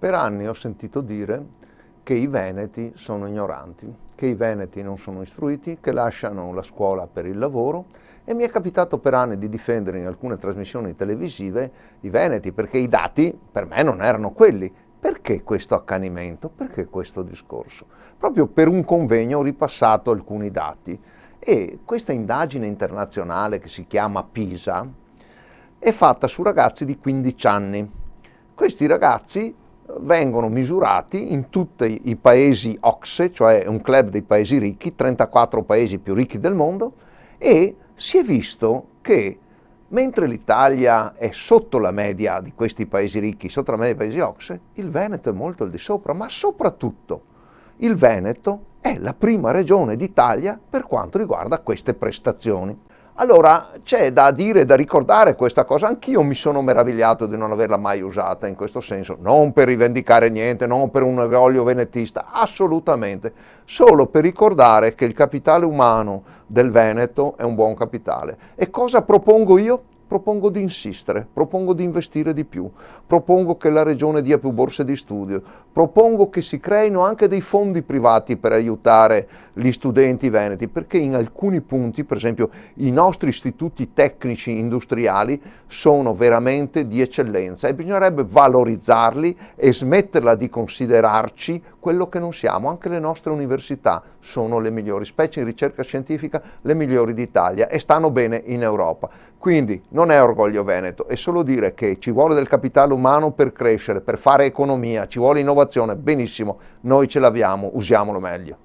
Per anni ho sentito dire che i veneti sono ignoranti, che i veneti non sono istruiti, che lasciano la scuola per il lavoro, e mi è capitato per anni di difendere in alcune trasmissioni televisive i veneti perché i dati per me non erano quelli. Perché questo accanimento? Perché questo discorso? Proprio per un convegno ho ripassato alcuni dati e questa indagine internazionale che si chiama PISA è fatta su ragazzi di 15 anni. Questi ragazzi vengono misurati in tutti i paesi OCSE, cioè un club dei paesi ricchi, 34 paesi più ricchi del mondo, e si è visto che mentre l'Italia è sotto la media di questi paesi ricchi, sotto la media dei paesi OCSE, il Veneto è molto al di sopra, ma soprattutto il Veneto è la prima regione d'Italia per quanto riguarda queste prestazioni. Allora c'è da dire, da ricordare questa cosa, anch'io mi sono meravigliato di non averla mai usata in questo senso, non per rivendicare niente, non per un orgoglio venetista, assolutamente, solo per ricordare che il capitale umano del Veneto è un buon capitale. E cosa propongo io? Propongo di insistere, propongo di investire di più, propongo che la regione dia più borse di studio, propongo che si creino anche dei fondi privati per aiutare gli studenti veneti, perché in alcuni punti, per esempio, i nostri istituti tecnici industriali sono veramente di eccellenza e bisognerebbe valorizzarli e smetterla di considerarci quello che non siamo. Anche le nostre università sono le migliori, specie in ricerca scientifica, le migliori d'Italia e stanno bene in Europa. Quindi non è orgoglio veneto, è solo dire che ci vuole del capitale umano per crescere, per fare economia, ci vuole innovazione, benissimo, noi ce l'abbiamo, usiamolo meglio.